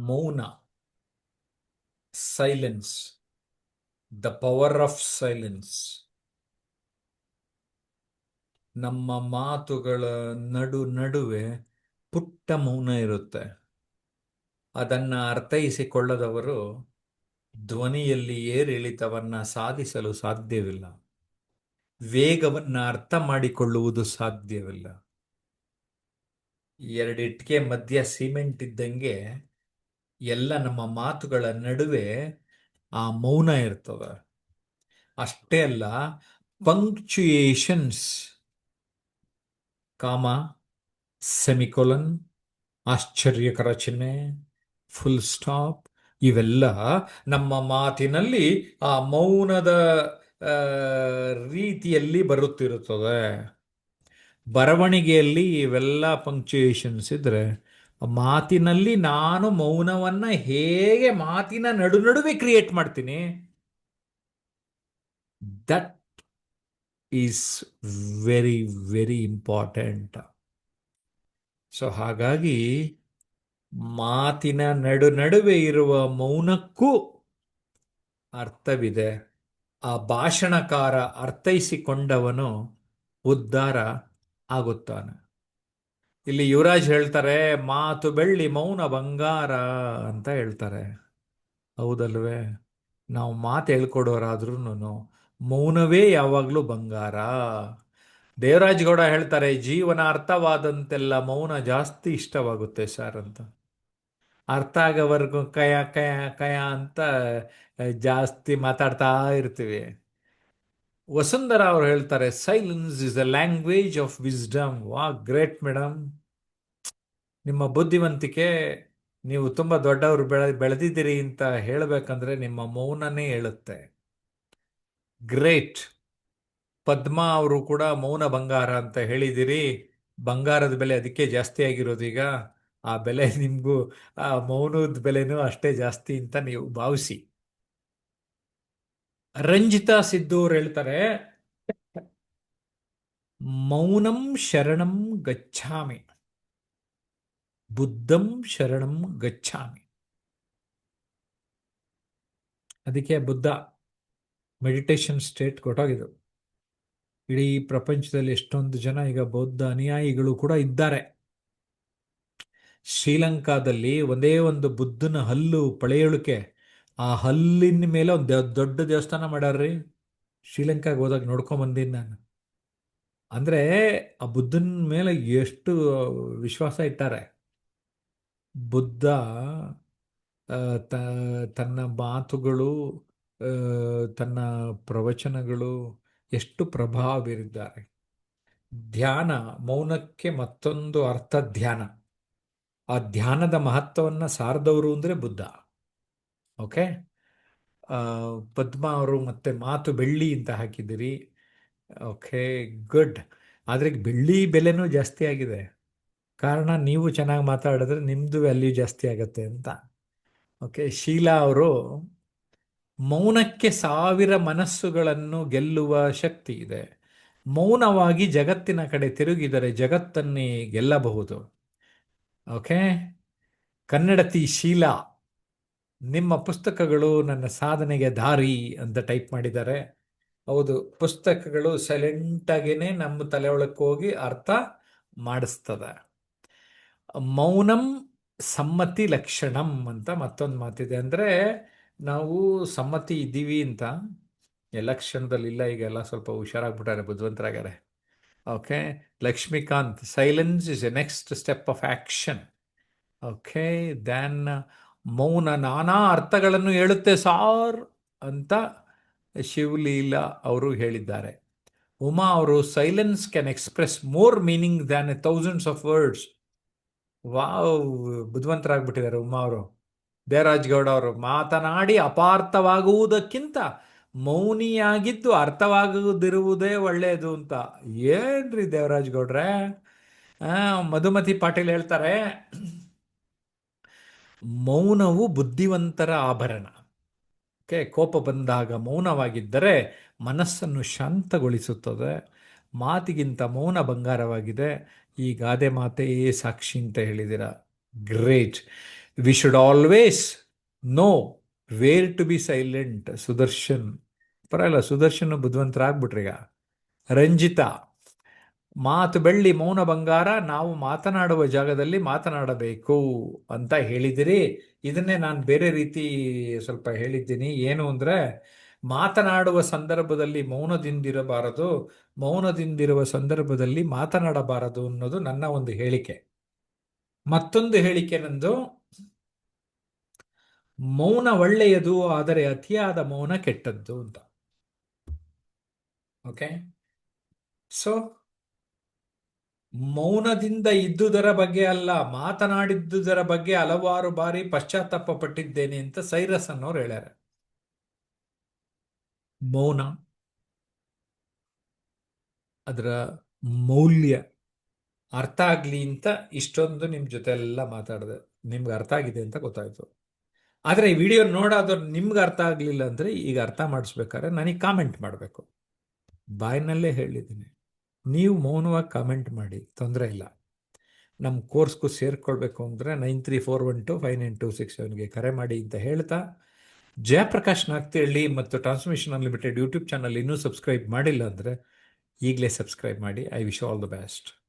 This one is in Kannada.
ಮೌನ, silence, the power of silence. ನಮ್ಮ ಮಾತುಗಳ ನಡುವೆ ಪುಟ್ಟ ಮೌನ ಇರುತ್ತೆ. ಅದನ್ನ ಅರ್ಥೈಸಿಕೊಳ್ಳದವರು ಧ್ವನಿಯಲ್ಲಿ ಏರಿಳಿತವನ್ನ ಸಾಧಿಸಲು ಸಾಧ್ಯವಿಲ್ಲ. ವೇಗವನ್ನ ಅರ್ಥ ಮಾಡಿಕೊಳ್ಳುವುದು ಸಾಧ್ಯವಿಲ್ಲ. ಎರಡಿಟ್ಟಿಗೆ ಮಧ್ಯ ಸಿಮೆಂಟ್ ಇದ್ದಂಗೆ ಎಲ್ಲ ನಮ್ಮ ಮಾತುಗಳ ನಡುವೆ ಆ ಮೌನ ಇರ್ತದೆ. ಅಷ್ಟೇ ಅಲ್ಲ, ಪಂಕ್ಚುಯೇಷನ್ಸ್, ಕಾಮ, ಸೆಮಿಕೊಲನ್, ಆಶ್ಚರ್ಯಕರ ಚಿಹ್ನೆ, ಫುಲ್ ಸ್ಟಾಪ್, ಇವೆಲ್ಲ ನಮ್ಮ ಮಾತಿನಲ್ಲಿ ಆ ಮೌನದ ರೀತಿಯಲ್ಲಿ ಬರುತ್ತಿರುತ್ತದೆ. ಬರವಣಿಗೆಯಲ್ಲಿ ಇವೆಲ್ಲ ಪಂಕ್ಚುಯೇಷನ್ಸ್ ಇದ್ರೆ, ಮಾತಿನಲ್ಲಿ ನಾನು ಮೌನವನ್ನ ಹೇಗೆ ಮಾತಿನ ನಡುವೆ ಕ್ರಿಯೇಟ್ ಮಾಡ್ತೀನಿ, that is very very important. So ಹಾಗಾಗಿ ಮಾತಿನ ನಡುವೆ ಇರುವ ಮೌನಕ್ಕೂ ಅರ್ಥವಿದೆ. ಆ ಭಾಷಣಕಾರ ಅರ್ಥೈಸಿಕೊಂಡವನು ಉದ್ಧಾರ ಆಗುತ್ತಾನೆ. ಇಲ್ಲಿ ಯುವರಾಜ್ ಹೇಳ್ತಾರೆ, ಮಾತು ಬೆಳ್ಳಿ ಮೌನ ಬಂಗಾರ ಅಂತ ಹೇಳ್ತಾರೆ. ಹೌದಲ್ವೇ? ನಾವು ಮಾತು ಹೇಳ್ಕೊಡೋರಾದ್ರೂ ಮೌನವೇ ಯಾವಾಗಲೂ ಬಂಗಾರ. ದೇವರಾಜ್ ಗೌಡ ಹೇಳ್ತಾರೆ, ಜೀವನ ಅರ್ಥವಾದಂತೆಲ್ಲ ಮೌನ ಜಾಸ್ತಿ ಇಷ್ಟವಾಗುತ್ತೆ ಸರ್ ಅಂತ. ಅರ್ಥ ಆಗೋವರೆಗೂ ಕಯ ಕಯ ಕಯ ಅಂತ ಜಾಸ್ತಿ ಮಾತಾಡ್ತಾ ಇರ್ತೀವಿ. ವಸುಂಧರಾ ಅವರು ಹೇಳ್ತಾರೆ, silence is a language of wisdom. ವಾ, ಗ್ರೇಟ್ ಮೇಡಮ್. ನಿಮ್ಮ ಬುದ್ಧಿವಂತಿಕೆ, ನೀವು ತುಂಬ ದೊಡ್ಡವರು ಬೆಳೆದಿದ್ದೀರಿ ಅಂತ ಹೇಳಬೇಕಂದ್ರೆ ನಿಮ್ಮ ಮೌನನೇ ಹೇಳುತ್ತೆ. ಗ್ರೇಟ್. ಪದ್ಮಾ ಅವರು ಕೂಡ ಮೌನ ಬಂಗಾರ ಅಂತ ಹೇಳಿದಿರಿ. ಬಂಗಾರದ ಬೆಲೆ ಅದಕ್ಕೆ ಜಾಸ್ತಿ ಆಗಿರೋದು ಈಗ. ಆ ಬೆಲೆ ನಿಮಗೂ ಆ ಮೌನದ ಬೆಲೆನೂ ಅಷ್ಟೇ ಜಾಸ್ತಿ ಅಂತ ನೀವು ಭಾವಿಸಿ. ರಂಜಿತಾ ಸಿದ್ದು ಅವ್ರು ಹೇಳ್ತಾರೆ, ಮೌನಂ ಶರಣಂ ಗಚ್ಛಾಮಿ, ಬುದ್ಧಂ ಶರಣಂ ಗಚ್ಛಾಮಿ. ಅದಕ್ಕೆ ಬುದ್ಧ ಮೆಡಿಟೇಷನ್ ಸ್ಟೇಟ್ ಕೊಟ್ಟೋಗಿದ್ರು. ಇಡೀ ಪ್ರಪಂಚದಲ್ಲಿ ಎಷ್ಟೊಂದು ಜನ ಈಗ ಬೌದ್ಧ ಅನುಯಾಯಿಗಳು ಕೂಡ ಇದ್ದಾರೆ. ಶ್ರೀಲಂಕಾದಲ್ಲಿ ಒಂದೇ ಒಂದು ಬುದ್ಧನ ಹಲ್ಲು ಪಳೆಯುಳಿಕೆ, ಆ ಹಲ್ಲಿನ ಮೇಲೆ ಒಂದು ದೊಡ್ಡ ದೇವಸ್ಥಾನ ಮಾಡ್ಯಾರ್ರಿ. ಶ್ರೀಲಂಕಾಗೆ ಹೋದಾಗ ನೋಡ್ಕೊಂಡ್ ಬಂದೀನಿ ನಾನು. ಅಂದ್ರೆ ಆ ಬುದ್ಧನ ಮೇಲೆ ಎಷ್ಟು ವಿಶ್ವಾಸ ಇಟ್ಟಾರೆ. ಬುದ್ಧ ತನ್ನ ಮಾತುಗಳು, ತನ್ನ ಪ್ರವಚನಗಳು ಎಷ್ಟು ಪ್ರಭಾವ ಬೀರಿದ್ದಾರೆ. ಧ್ಯಾನ, ಮೌನಕ್ಕೆ ಮತ್ತೊಂದು ಅರ್ಥ ಧ್ಯಾನ. ಆ ಧ್ಯಾನದ ಮಹತ್ವವನ್ನ ಸಾರದವರು ಅಂದ್ರೆ ಬುದ್ಧ. ಓಕೆ. ಪದ್ಮಾ ಅವರು ಮತ್ತೆ ಮಾತು ಬೆಳ್ಳಿ ಅಂತ ಹಾಕಿದ್ದೀರಿ. Okay, good. ಆದರೆ ಬೆಳ್ಳಿ ಬೆಲೆನೂ ಜಾಸ್ತಿ ಆಗಿದೆ. ಕಾರಣ ನೀವು ಚೆನ್ನಾಗಿ ಮಾತಾಡಿದ್ರೆ ನಿಮ್ದು ವ್ಯಾಲ್ಯೂ ಜಾಸ್ತಿ ಆಗತ್ತೆ ಅಂತ. ಓಕೆ. ಶೀಲಾ ಅವರು, ಮೌನಕ್ಕೆ 1000 ಮನಸ್ಸುಗಳನ್ನು ಗೆಲ್ಲುವ ಶಕ್ತಿ ಇದೆ. ಮೌನವಾಗಿ ಜಗತ್ತಿನ ಕಡೆ ತಿರುಗಿದರೆ ಜಗತ್ತನ್ನೇ ಗೆಲ್ಲಬಹುದು. ಓಕೆ. ಕನ್ನಡತಿ ಶೀಲಾ, ನಿಮ್ಮ ಪುಸ್ತಕಗಳು ನನ್ನ ಸಾಧನೆಗೆ ದಾರಿ ಅಂತ ಟೈಪ್ ಮಾಡಿದ್ದಾರೆ. ಹೌದು, ಪುಸ್ತಕಗಳು ಸೈಲೆಂಟಾಗೇನೆ ನಮ್ಮ ತಲೆ ಒಳಕ್ಕೆ ಹೋಗಿ ಅರ್ಥ ಮಾಡಿಸ್ತದೆ. ಮೌನಂ ಸಮ್ಮತಿ ಲಕ್ಷಣಂ ಅಂತ ಮತ್ತೊಂದು ಮಾತಿದೆ. ಅಂದರೆ ನಾವು ಸಮ್ಮತಿ ಇದ್ದೀವಿ ಅಂತ ಎಲ್ಲ ಕ್ಷಣದಲ್ಲಿ ಇಲ್ಲ. ಈಗ ಎಲ್ಲ ಸ್ವಲ್ಪ ಹುಷಾರಾಗ್ಬಿಟ್ಟಾರೆ, ಬುದ್ಧಿವಂತರಾಗಾರೆ. Okay. Lakshmikant, silence is a next step of action. Okay. Then ಮೌನ ನಾನಾ ಅರ್ಥಗಳನ್ನು ಹೇಳುತ್ತೆ ಸಾರ್ ಅಂತ ಶಿವಲೀಲಾ ಅವರು ಹೇಳಿದ್ದಾರೆ. ಉಮಾ ಅವರು, silence can express more meaning than thousands of words. Wow, ಬುದ್ಧಿವಂತರಾಗ್ಬಿಟ್ಟಿದ್ದಾರೆ ಉಮಾ ಅವರು. ದೇವರಾಜ್ ಗೌಡ ಅವರು, ಮಾತನಾಡಿ ಅಪಾರ್ಥವಾಗುವುದಕ್ಕಿಂತ ಮೌನಿಯಾಗಿದ್ದು ಅರ್ಥವಾಗುವುದಿರುವುದೇ ಒಳ್ಳೆಯದು ಅಂತ. ಏನ್ರಿ ದೇವರಾಜ್ ಗೌಡ್ರೆ. ಮಧುಮತಿ ಪಾಟೀಲ್ ಹೇಳ್ತಾರೆ, ಮೌನವು ಬುದ್ಧಿವಂತರ ಆಭರಣ. ಓಕೆ. ಕೋಪ ಬಂದಾಗ ಮೌನವಾಗಿದ್ದರೆ ಮನಸ್ಸನ್ನು ಶಾಂತಗೊಳಿಸುತ್ತದೆ. ಮಾತಿಗಿಂತ ಮೌನ ಬಂಗಾರವಾಗಿದೆ. ಈ ಗಾದೆ ಮಾತೆಯೇ ಸಾಕ್ಷಿ ಅಂತ ಹೇಳಿದಿರ. Great. We should always know where to be silent. Sudarshan, ಪರವಾಗಿಲ್ಲ, ಸುದರ್ಶನ್ ಬುದ್ಧಿವಂತರಾಗ್ಬಿಟ್ರೀಗ. ರಂಜಿತಾ, ಮಾತು ಬೆಳ್ಳಿ ಮೌನ ಬಂಗಾರ, ನಾವು ಮಾತನಾಡುವ ಜಾಗದಲ್ಲಿ ಮಾತನಾಡಬೇಕು ಅಂತ ಹೇಳಿದಿರಿ. ಇದನ್ನೇ ನಾನು ಬೇರೆ ರೀತಿ ಸ್ವಲ್ಪ ಹೇಳಿದ್ದೀನಿ. ಏನು ಅಂದರೆ, ಮಾತನಾಡುವ ಸಂದರ್ಭದಲ್ಲಿ ಮೌನದಿಂದಿರಬಾರದು, ಮೌನದಿಂದಿರುವ ಸಂದರ್ಭದಲ್ಲಿ ಮಾತನಾಡಬಾರದು ಅನ್ನೋದು ನನ್ನ ಒಂದು ಹೇಳಿಕೆ. ಮತ್ತೊಂದು ಹೇಳಿಕೆ ನಂದು, ಮೌನ ಒಳ್ಳೆಯದು, ಆದರೆ ಅತಿಯಾದ ಮೌನ ಕೆಟ್ಟದ್ದು ಅಂತ. ಓಕೆ, ಸೊ ಮೌನದಿಂದ ಇದ್ದುದರ ಬಗ್ಗೆ ಅಲ್ಲ, ಮಾತನಾಡಿದ್ದುದರ ಬಗ್ಗೆ ಹಲವಾರು ಬಾರಿ ಪಶ್ಚಾತ್ತಾಪ ಪಟ್ಟಿದ್ದೇನೆ ಅಂತ ಸೈರಸ್ ಅನ್ನೋರು ಹೇಳ್ಯಾರ. ಮೌನ, ಅದರ ಮೌಲ್ಯ ಅರ್ಥ ಆಗ್ಲಿ ಅಂತ ಇಷ್ಟೊಂದು ನಿಮ್ಮ ಜೊತೆ ಎಲ್ಲ ಮಾತಾಡಿದೆ. ನಿಮ್ಗೆ ಅರ್ಥ ಆಗಿದೆ ಅಂತ ಗೊತ್ತಾಯ್ತು. ಆದರೆ ಈ ವಿಡಿಯೋ ನೋಡೋದು ನಿಮ್ಗೆ ಅರ್ಥ ಆಗಲಿಲ್ಲ ಅಂದರೆ, ಈಗ ಅರ್ಥ ಮಾಡಿಸ್ಬೇಕಾದ್ರೆ ನನಗೆ ಕಾಮೆಂಟ್ ಮಾಡಬೇಕು. ಬಾಯಿನಲ್ಲೇ ಹೇಳಿದ್ದೀನಿ, ನೀವು ಮೌನವಾಗಿ ಕಾಮೆಂಟ್ ಮಾಡಿ, ತೊಂದರೆ ಇಲ್ಲ. ನಮ್ಮ ಕೋರ್ಸ್ಗೂ ಸೇರ್ಕೊಳ್ಬೇಕು ಅಂದರೆ 9341259267ಗೆ ಕರೆ ಮಾಡಿ ಅಂತ ಹೇಳ್ತಾ, ಜಯಪ್ರಕಾಶ್ ನಾಗ್ತಿಹಳ್ಳಿ ಮತ್ತು ಟ್ರಾನ್ಸ್ಮಿಷನ್ ಅನ್ಲಿಮಿಟೆಡ್ ಯೂಟ್ಯೂಬ್ ಚಾನಲ್ ಇನ್ನೂ ಸಬ್ಸ್ಕ್ರೈಬ್ ಮಾಡಿಲ್ಲ ಅಂದರೆ ಈಗಲೇ ಸಬ್ಸ್ಕ್ರೈಬ್ ಮಾಡಿ. I wish all the best.